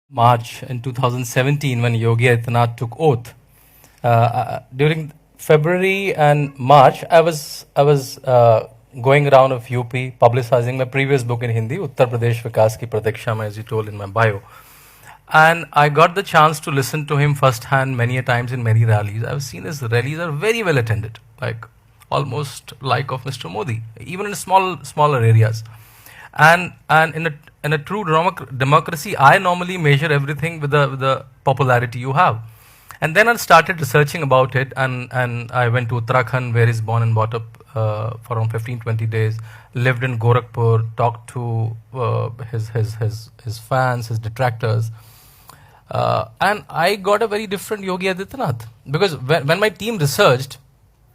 March in 2017 when Yogi Adityanath took oath. During February and March, I was going around of UP publicizing my previous book in Hindi, Uttar Pradesh Vikas Ki Pratikshama, as you told in my bio. And I got the chance to listen to him firsthand many a times in many rallies. I've seen his rallies are very well attended, like almost like of Mr. Modi, even in smaller areas. And in a true democracy, I normally measure everything with the popularity you have. And then I started researching about it, and I went to Uttarakhand, where he's born and brought up for around 15-20 days. Lived in Gorakhpur, talked to his fans, his detractors, and I got a very different Yogi Adityanath, because when my team researched,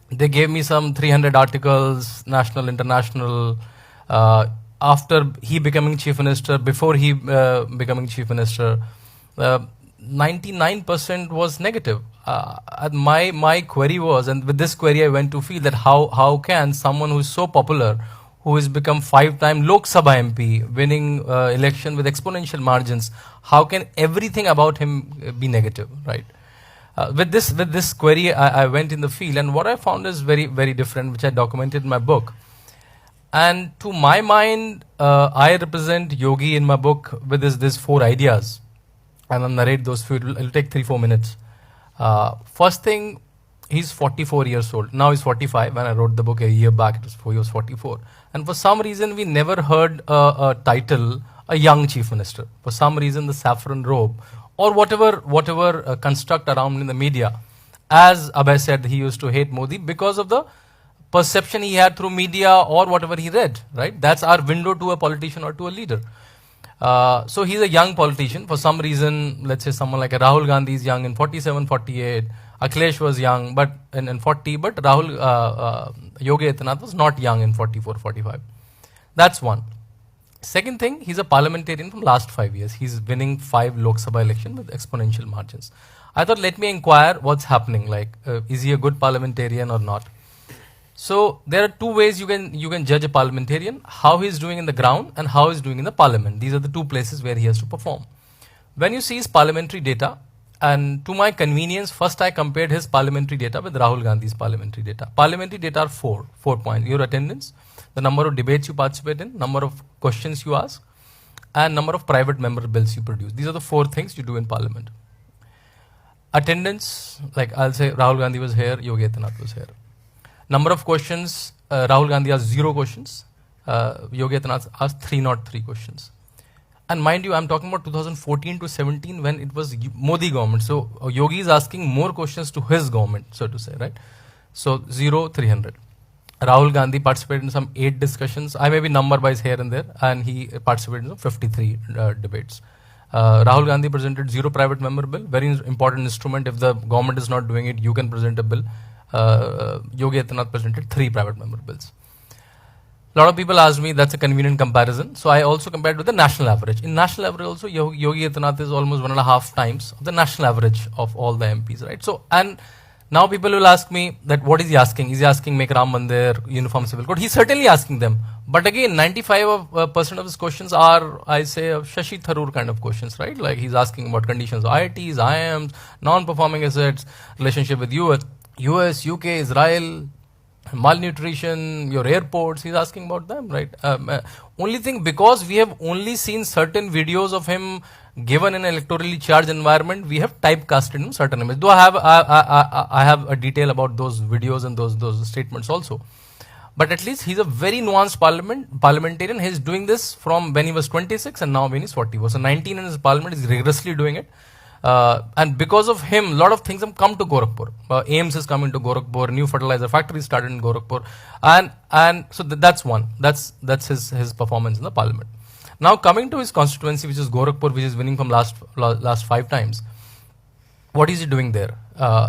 they gave me some 300 articles, national, international. After he becoming chief minister, before he becoming chief minister, 99% was negative. My query was, and with this query I went to feel that how can someone who is so popular, who has become 5-time Lok Sabha MP, winning election with exponential margins, how can everything about him be negative, right? With this query, I went in the field, and what I found is very different, which I documented in my book. And to my mind, I represent Yogi in my book with these 4 ideas, and I'll narrate those few. It'll take 3-4 minutes. First thing, he's 44 years old. Now he's 45. When I wrote the book a year back, he was 44. And for some reason, we never heard a title, a young chief minister. For some reason, the saffron robe or whatever construct around in the media. As Abhay said, he used to hate Modi because of the perception he had through media or whatever he read, right? That's our window to a politician or to a leader. So he's a young politician. For some reason, let's say someone like Rahul Gandhi is young in 47, 48. Akhilesh was young but in 40, but Yogi Adityanath was not young in 44, 45. That's one. Second thing, he's a parliamentarian from last 5 years. He's winning 5 Lok Sabha election with exponential margins. I thought, let me inquire what's happening. Like, is he a good parliamentarian or not? So there are 2 ways you can judge a parliamentarian: how he is doing in the ground and how he is doing in the parliament. These are the 2 places where he has to perform. When you see his parliamentary data, and to my convenience, first I compared his parliamentary data with Rahul Gandhi's parliamentary data. Parliamentary data are 4 points: your attendance, the number of debates you participate in, number of questions you ask, and number of private member bills you produce. These are the 4 things you do in parliament. Attendance, like I'll say Rahul Gandhi was here, Yogi Adityanath was here. Number of questions, Rahul Gandhi asked 0 questions. Yogi Adityanath asked 303 questions. And mind you, I'm talking about 2014 to 17 when it was Modi government. So Yogi is asking more questions to his government, so to say, right? So 0, 300. Rahul Gandhi participated in some 8 discussions. I may be number wise here and there, and he participated in some 53 debates. Rahul Gandhi presented 0 private member bill, very important instrument. If the government is not doing it, you can present a bill. Yogi Adityanath presented 3 private member bills. A lot of people asked me, that's a convenient comparison. So I also compared with the national average. In national average also, Yogi Adityanath is almost 1.5 times of the national average of all the MPs, right? So, and now people will ask me that what is he asking? Is he asking make Ram Mandir, uniform civil code? He's certainly asking them. But again, 95% of his questions are, I say, Shashi Tharoor kind of questions, right? Like he's asking about conditions of IITs, IIMs, non-performing assets, relationship with US, UK, Israel, malnutrition, your airports, he's asking about them, right? Only thing, because we have only seen certain videos of him given in an electorally charged environment, we have typecasted him certain images. Though I have a detail about those videos and those statements also. But at least he's a very nuanced parliamentarian. He's doing this from when he was 26 and now when he's 44. So 19 in his parliament, he's rigorously doing it. And because of him, a lot of things have come to Gorakhpur. AIMS is coming to Gorakhpur, new fertilizer factory started in Gorakhpur, and so that's one. That's his performance in the parliament. Now coming to his constituency, which is Gorakhpur, which is winning from last 5 times. What is he doing there?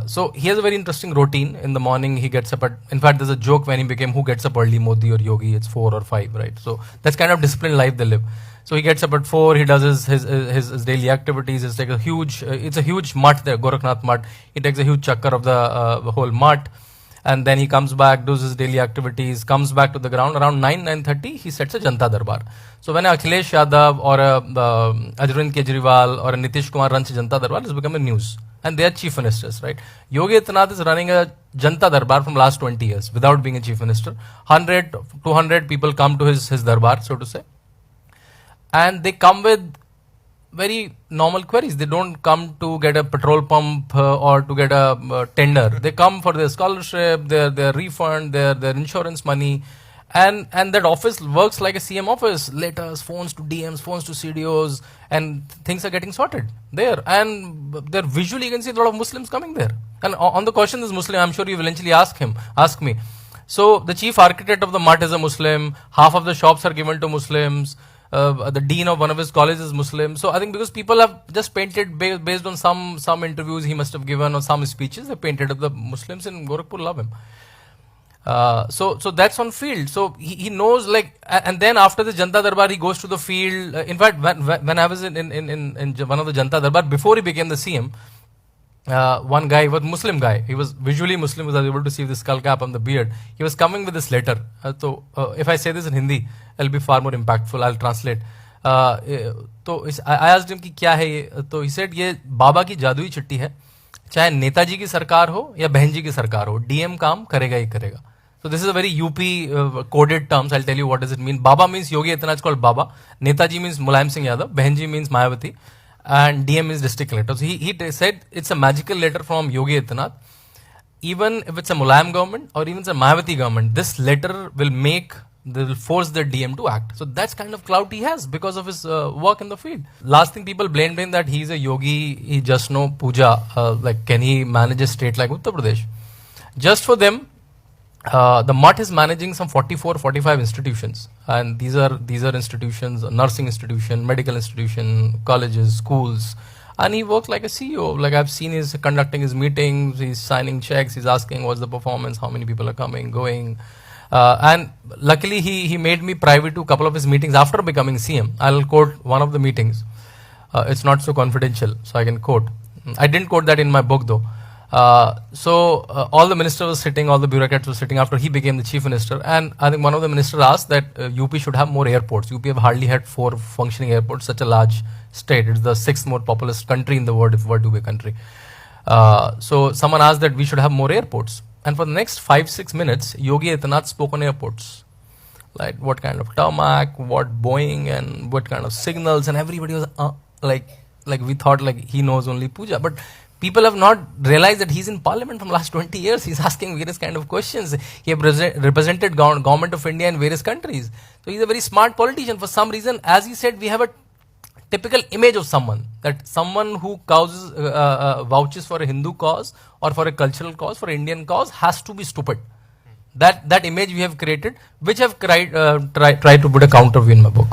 So he has a very interesting routine. In the morning, he gets up at, in fact, there's a joke when he became who gets up early, Modi or Yogi, it's 4 or 5, right? So that's kind of disciplined life they live. So he gets up at 4, he does his daily activities. It's like it's a huge mutt there, Gorakhnath mutt. He takes a huge chakkar of the whole mutt. and then he comes back, does his daily activities, comes back to the ground. Around 9:30, he sets a Janta Darbar. So when Akhilesh Yadav or Arvind Kejriwal or Nitish Kumar runs a Janta Darbar, it's become a news. And they are chief ministers, right? Yogi Adityanath is running a Janta Darbar from last 20 years without being a chief minister. 100, 200 people come to his Darbar, so to say. And they come with very normal queries. They don't come to get a petrol pump or to get a tender. They come for their scholarship, their refund, their insurance money. And that office works like a CM office. Letters, phones to DMs, phones to CDOs, and things are getting sorted there. And there visually you can see a lot of Muslims coming there. And on the question is Muslim, I'm sure you will eventually ask me. So the chief architect of the MUT is a Muslim. Half of the shops are given to Muslims. The dean of one of his colleges is Muslim. So I think because people have just painted based on some interviews he must have given or some speeches, they painted up the Muslims in Gorakhpur love him. So that's on field. So he knows, like, and then after the Janta Darbar, he goes to the field. In fact, when I was in one of the Janta Darbar, before he became the CM, one guy was Muslim guy. He was visually Muslim, was able to see the skull cap and the beard. He was coming with this letter. So if I say this in Hindi, it'll be far more impactful. I'll translate. So I asked him कि क्या है ये? So he said ये बाबा की जादुई चिट्ठी है. चाहे नेताजी की सरकार हो या बहन जी की सरकार हो, डीएम काम करेगा ही करेगा. So this is a very UP coded terms. I'll tell you what does it mean. Baba means Yogi Adityanath, is called Baba. Netaji means Mulayam Singh Yadav. Bahenji means Mayawati. And DM means district collector. So he said it's a magical letter from Yogi Adityanath. Even if it's a Mulayam government or even it's a Mayawati government, this letter will force the DM to act. So that's kind of clout he has because of his work in the field. Last thing, people blamed him that he's a yogi, he just know puja. Like, can he manage a state like Uttar Pradesh? Just for them, the MUT is managing some 44, 45 institutions, and these are institutions, nursing institution, medical institution, colleges, schools, and he works like a CEO. Like, I've seen he's conducting his meetings, he's signing checks, he's asking what's the performance, how many people are coming, going, and luckily he made me private to a couple of his meetings after becoming CM. I'll quote one of the meetings. It's not so confidential, so I can quote. I didn't quote that in my book though. All the ministers were sitting, all the bureaucrats were sitting after he became the chief minister, and I think one of the ministers asked that UP should have more airports. UP have hardly had 4 functioning airports, such a large state. It's the 6th most populous country in the world, if it were to be a country. So someone asked that we should have more airports. And for the next 5-6 minutes, Yogi Adityanath spoke on airports. Like what kind of tarmac, what Boeing, and what kind of signals, and everybody was like we thought like he knows only puja. But people have not realized that he's in parliament from last 20 years. He's asking various kind of questions. He have represented government of India in various countries. So he's a very smart politician. For some reason, as he said, we have a typical image of someone, that someone who vouches for a Hindu cause or for a cultural cause, for an Indian cause, has to be stupid. That image we have created, which I've tried to put a counter view in my book.